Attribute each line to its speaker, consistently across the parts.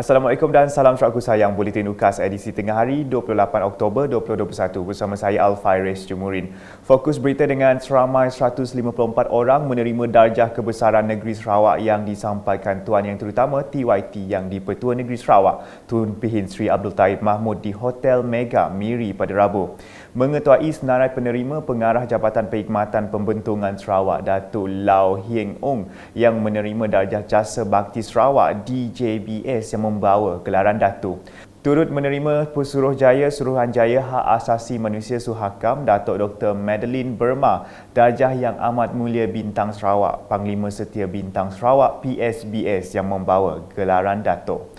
Speaker 1: Assalamualaikum dan salam syaraku sayang. Buletin UKAS edisi tengah hari 28 Oktober 2021 bersama saya Al-Fairis Jumurin. Fokus berita dengan seramai 154 orang menerima darjah kebesaran negeri Sarawak yang disampaikan Tuan Yang Terutama TYT yang di-Pertua Negeri Sarawak Tun Pihin Sri Abdul Taib Mahmud di Hotel Mega Miri pada Rabu. Mengetuai senarai penerima Pengarah Jabatan Perkhidmatan Pembentungan Sarawak Datuk Lau Hieng Ong yang menerima darjah Jasa Bakti Sarawak DJBS yang membawa gelaran Datuk. Turut menerima Pesuruhjaya Suruhanjaya Hak Asasi Manusia Suhakam Datuk Dr. Madeline Burma darjah Yang Amat Mulia Bintang Sarawak Panglima Setia Bintang Sarawak PSBS yang membawa gelaran Datuk.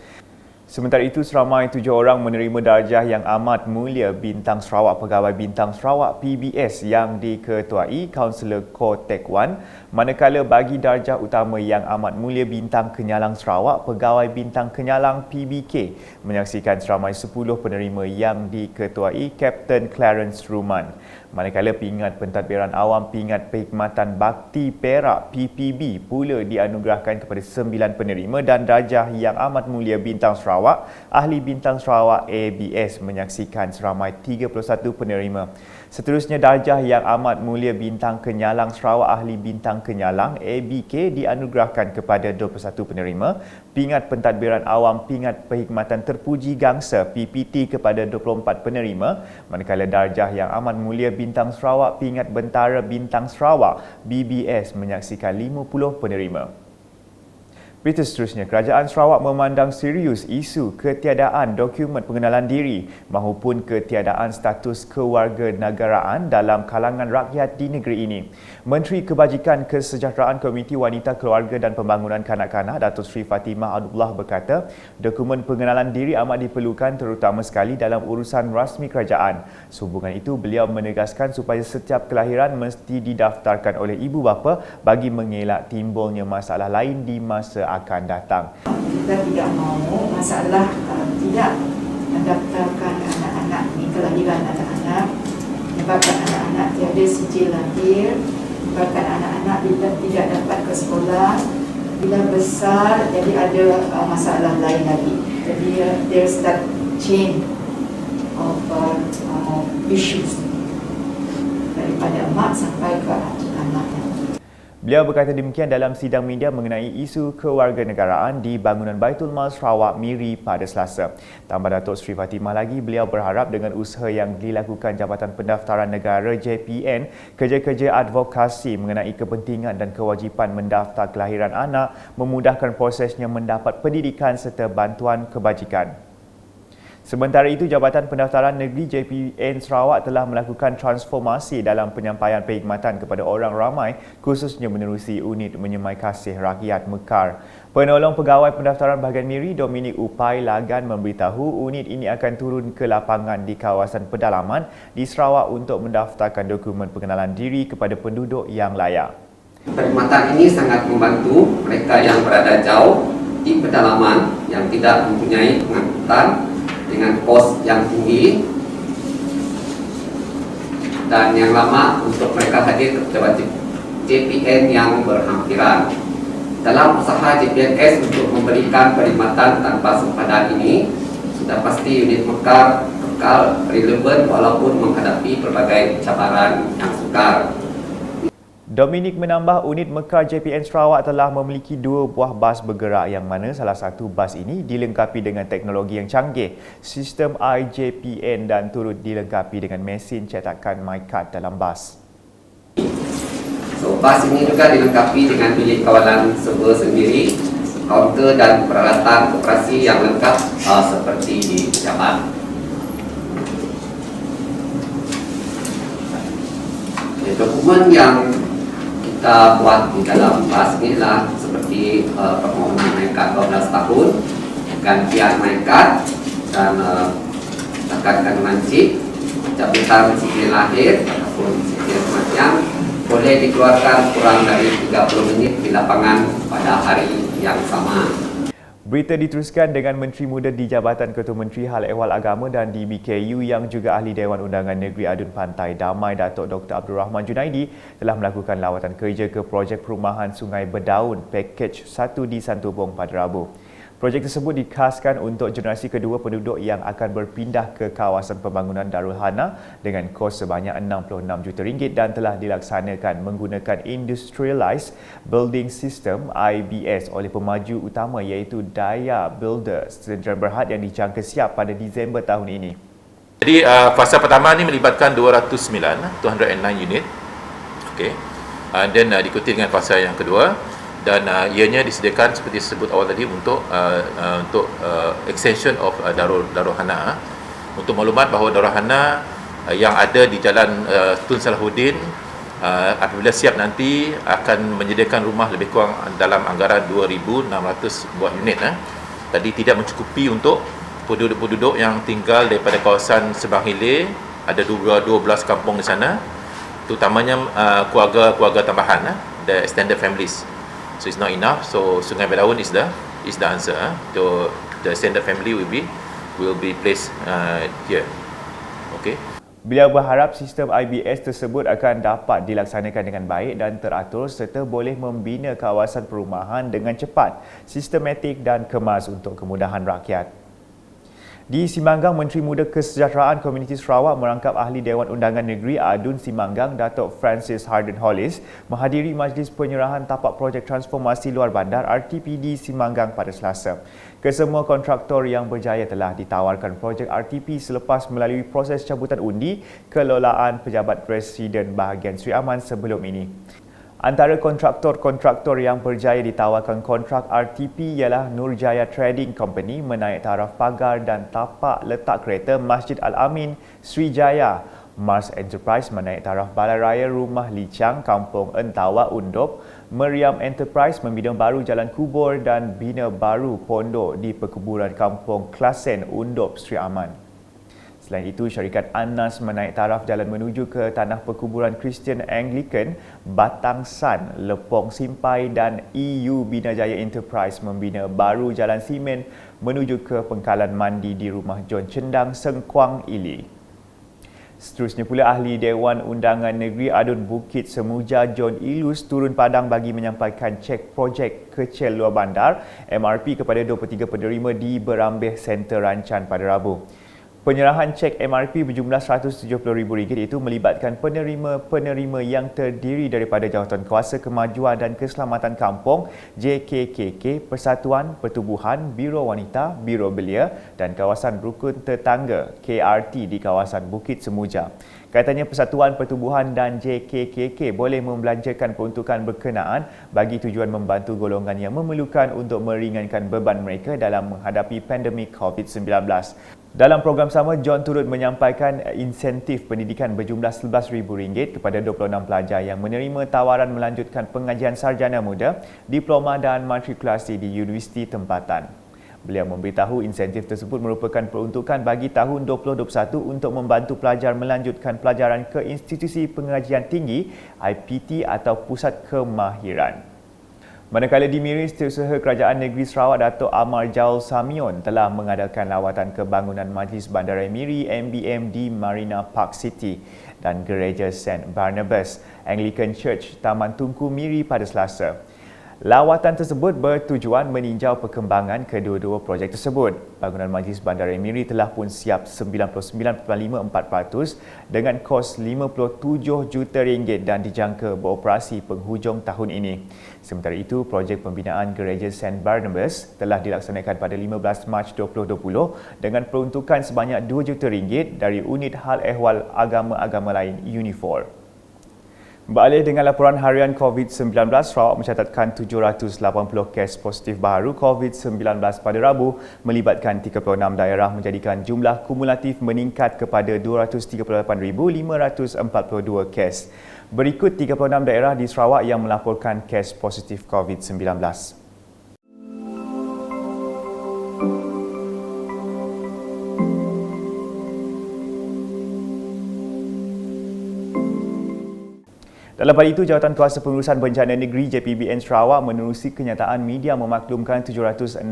Speaker 1: Sementara itu, seramai 7 orang menerima darjah Yang Amat Mulia Bintang Sarawak Pegawai Bintang Sarawak PBS yang diketuai Kaunselor Ko Tek Wan, manakala bagi darjah utama Yang Amat Mulia Bintang Kenyalang Sarawak Pegawai Bintang Kenyalang PBK menyaksikan seramai 10 penerima yang diketuai Kapten Clarence Ruman. Manakala pingat pentadbiran awam Pingat Perkhidmatan Bakti Perak PPB pula dianugerahkan kepada 9 penerima dan darjah Yang Amat Mulia Bintang Sarawak Ahli Bintang Sarawak ABS menyaksikan seramai 31 penerima. Seterusnya darjah Yang Amat Mulia Bintang Kenyalang Sarawak Ahli Bintang Kenyalang ABK dianugerahkan kepada 21 penerima. Pingat pentadbiran awam Pingat Perkhidmatan Terpuji Gangsa PPT kepada 24 penerima, manakala darjah Yang Amat Mulia Bintang Sarawak Pingat Bentara Bintang Sarawak BBS menyaksikan 50 penerima. Berita seterusnya, Kerajaan Sarawak memandang serius isu ketiadaan dokumen pengenalan diri mahupun ketiadaan status kewarganegaraan dalam kalangan rakyat di negeri ini. Menteri Kebajikan Kesejahteraan Komuniti Wanita Keluarga dan Pembangunan Kanak-kanak Datuk Seri Fatimah Abdullah berkata, dokumen pengenalan diri amat diperlukan terutama sekali dalam urusan rasmi kerajaan. Sehubungan itu, beliau menegaskan supaya setiap kelahiran mesti didaftarkan oleh ibu bapa bagi mengelak timbulnya masalah lain di masa akan datang.
Speaker 2: Kita tidak mahu masalah tidak mendaftarkan anak-anak ini, kelahiran anak-anak, menyebabkan anak-anak tiada sijil lahir, menyebabkan anak-anak tidak dapat ke sekolah, bila besar jadi ada masalah lain lagi. Jadi there's that chain of issues daripada mak sampai ke anak.
Speaker 1: Beliau berkata demikian dalam sidang media mengenai isu kewarganegaraan di bangunan Baitul Mal Sarawak Miri pada Selasa. Tambah Datuk Seri Fatimah lagi, beliau berharap dengan usaha yang dilakukan Jabatan Pendaftaran Negara JPN, kerja-kerja advokasi mengenai kepentingan dan kewajipan mendaftar kelahiran anak memudahkan prosesnya mendapat pendidikan serta bantuan kebajikan. Sementara itu, Jabatan Pendaftaran Negeri JPN Sarawak telah melakukan transformasi dalam penyampaian perkhidmatan kepada orang ramai khususnya menerusi unit menyemai kasih rakyat Mekar. Penolong Pegawai Pendaftaran Bahagian Miri Dominic Upai Lagan memberitahu unit ini akan turun ke lapangan di kawasan pedalaman di Sarawak untuk mendaftarkan dokumen pengenalan diri kepada penduduk yang layak.
Speaker 3: Perkhidmatan ini sangat membantu mereka yang berada jauh di pedalaman yang tidak mempunyai pengangkutan dengan kos yang tinggi dan yang lama untuk mereka hadir ke pejabat JPN yang berhampiran. Dalam usaha JPNS untuk memberikan perkhidmatan tanpa sempadan ini, sudah pasti unit Mekar kekal relevan walaupun menghadapi berbagai cabaran yang sukar.
Speaker 1: Dominic menambah unit Mekar JPN Sarawak telah memiliki 2 buah bas bergerak yang mana salah satu bas ini dilengkapi dengan teknologi yang canggih, sistem IJPN dan turut dilengkapi dengan mesin cetakan MyCard dalam bas.
Speaker 3: Bas ini juga dilengkapi dengan bilik kawalan server sendiri, kaunter dan peralatan operasi yang lengkap seperti di pejabat. Dokumen yang kita buat di dalam bas inilah seperti permohonan MyCard 12 tahun, gantian MyCard dan tekan kandungan chip, cabutan sijil lahir ataupun sijil kematian boleh dikeluarkan kurang dari 30 menit di lapangan pada hari yang sama.
Speaker 1: Berita diteruskan dengan Menteri Muda di Jabatan Ketua Menteri Hal Ehwal Agama dan DBKU yang juga Ahli Dewan Undangan Negeri Adun Pantai Damai Datuk Dr. Abdul Rahman Junaidi telah melakukan lawatan kerja ke projek perumahan Sungai Berdaun Pakej 1 di Santubong pada Rabu. Projek tersebut dikhaskan untuk generasi kedua penduduk yang akan berpindah ke kawasan pembangunan Darul Hana dengan kos sebanyak RM66 juta dan telah dilaksanakan menggunakan Industrialized Building System IBS oleh pemaju utama iaitu Daya Builder Sdn Bhd yang dijangka siap pada Disember tahun ini.
Speaker 4: Jadi fasa pertama ni melibatkan 209 unit. Okey. Dan diikuti dengan fasa yang kedua dan ianya disediakan seperti disebut awal tadi untuk extension of Darul Hana. Untuk maklumat bahawa Darul Hana yang ada di Jalan Tun Salahuddin apabila siap nanti akan menyediakan rumah lebih kurang dalam anggaran 2,600 buah unit. Tadi tidak mencukupi untuk penduduk-penduduk yang tinggal daripada kawasan Sebang Hilir, ada 12 kampung di sana, terutamanya keluarga tambahan, the extended families. So it's not enough. So Sungai Belaun is the answer. So the extended family will be placed here. Okay.
Speaker 1: Beliau berharap sistem IBS tersebut akan dapat dilaksanakan dengan baik dan teratur serta boleh membina kawasan perumahan dengan cepat, sistematik dan kemas untuk kemudahan rakyat. Di Simanggang, Menteri Muda Kesejahteraan Komuniti Sarawak merangkap Ahli Dewan Undangan Negeri ADUN Simanggang, Datuk Francis Harden Hollis menghadiri majlis penyerahan tapak projek transformasi luar bandar RTPD Simanggang pada Selasa. Kesemua kontraktor yang berjaya telah ditawarkan projek RTP selepas melalui proses cabutan undi kelolaan Pejabat Presiden bahagian Sri Aman sebelum ini. Antara kontraktor-kontraktor yang berjaya ditawarkan kontrak RTP ialah Nurjaya Trading Company menaik taraf pagar dan tapak letak kereta Masjid Al-Amin Srijaya, Mars Enterprise menaik taraf Balai Raya Rumah Licang Kampung Entawa Undop, Meriam Enterprise membina baru Jalan Kubur dan bina baru pondok di perkuburan Kampung Klasen Undop Sri Aman. Selain itu, syarikat Anas menaik taraf jalan menuju ke Tanah Perkuburan Kristian Anglican, Batangsan, Lepong Simpai dan EU Binajaya Enterprise membina baru jalan simen menuju ke Pengkalan Mandi di Rumah John Cendang, Sengkuang, Ili. Seterusnya pula, Ahli Dewan Undangan Negeri ADUN Bukit Semuja John Ilus turun padang bagi menyampaikan cek projek kecil luar bandar MRP kepada 23 penerima di Berambih Center Rancan pada Rabu. Penyerahan cek MRP berjumlah RM170,000 itu melibatkan penerima-penerima yang terdiri daripada Jawatan Kuasa Kemajuan dan Keselamatan Kampung JKKK, Persatuan Pertubuhan, Biro Wanita, Biro Belia dan Kawasan Rukun Tetangga KRT di kawasan Bukit Semuja. Katanya Persatuan Pertubuhan dan JKKK boleh membelanjakan peruntukan berkenaan bagi tujuan membantu golongan yang memerlukan untuk meringankan beban mereka dalam menghadapi pandemik COVID-19. Dalam program sama, John turut menyampaikan insentif pendidikan berjumlah RM11,000 kepada 26 pelajar yang menerima tawaran melanjutkan pengajian sarjana muda, diploma dan matrikulasi di universiti tempatan. Beliau memberitahu insentif tersebut merupakan peruntukan bagi tahun 2021 untuk membantu pelajar melanjutkan pelajaran ke institusi pengajian tinggi IPT atau Pusat Kemahiran. Manakala di Miri, Setiausaha Kerajaan Negeri Sarawak Datuk Amar Jaul Samion telah mengadakan lawatan ke bangunan Majlis Bandaraya Miri MBM di Marina Park City dan Gereja St. Barnabas Anglican Church Taman Tunku Miri pada Selasa. Lawatan tersebut bertujuan meninjau perkembangan kedua-dua projek tersebut. Bangunan Majlis Bandaraya Miri telah pun siap 99.54% dengan kos RM57 juta dan dijangka beroperasi penghujung tahun ini. Sementara itu, projek pembinaan Gereja St. Barnabas telah dilaksanakan pada 15 Mac 2020 dengan peruntukan sebanyak RM2 juta dari unit hal ehwal agama-agama lain Unifor. Beralih dengan laporan harian COVID-19, Sarawak mencatatkan 780 kes positif baru COVID-19 pada Rabu melibatkan 36 daerah menjadikan jumlah kumulatif meningkat kepada 238,542 kes. Berikut 36 daerah di Sarawak yang melaporkan kes positif COVID-19. Dalam pada itu, Jawatan Kuasa Pengurusan Bencana Negeri JPBN Sarawak menerusi kenyataan media memaklumkan 768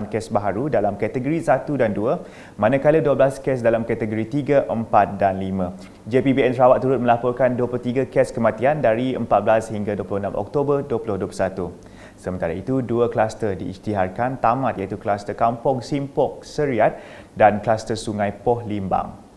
Speaker 1: kes baharu dalam kategori 1 dan 2, manakala 12 kes dalam kategori 3, 4 dan 5. JPBN Sarawak turut melaporkan 23 kes kematian dari 14 hingga 26 Oktober 2021. Sementara itu, 2 kluster diisytiharkan tamat iaitu kluster Kampung Simpok Seriat dan kluster Sungai Poh Limbang.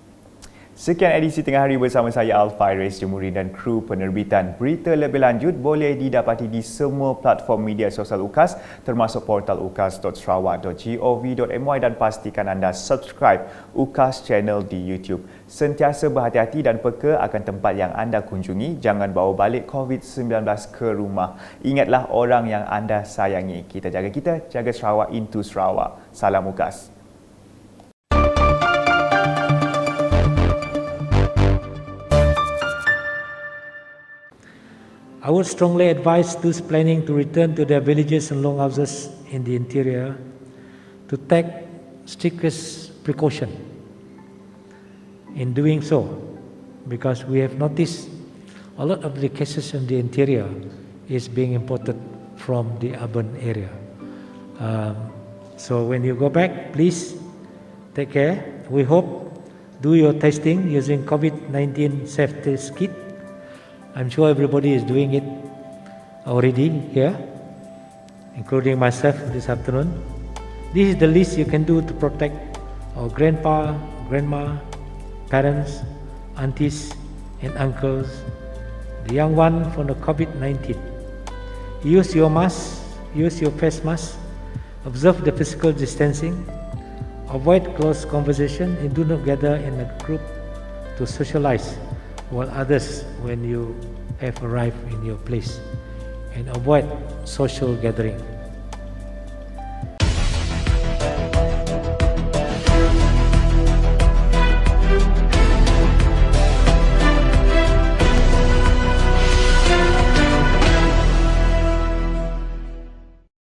Speaker 1: Sekian edisi Tengah Hari bersama saya Al-Fairez Jemurin dan kru penerbitan. Berita lebih lanjut boleh didapati di semua platform media sosial UKAS termasuk portal ukas.sarawak.gov.my dan pastikan anda subscribe UKAS channel di YouTube. Sentiasa berhati-hati dan peka akan tempat yang anda kunjungi. Jangan bawa balik COVID-19 ke rumah. Ingatlah orang yang anda sayangi. Kita, jaga Sarawak into Sarawak. Salam UKAS.
Speaker 5: I would strongly advise those planning to return to their villages and longhouses in the interior to take strictest precaution in doing so, because we have noticed a lot of the cases in the interior is being imported from the urban area. So when you go back, please take care. We hope do your testing using COVID-19 safety kit. I'm sure everybody is doing it already here, including myself this afternoon. This is the least you can do to protect our grandpa, grandma, parents, aunties and uncles, the young one from the COVID-19. Use your mask, use your face mask, observe the physical distancing, avoid close conversation and do not gather in a group to socialize while others when you have arrived in your place, and avoid social gathering.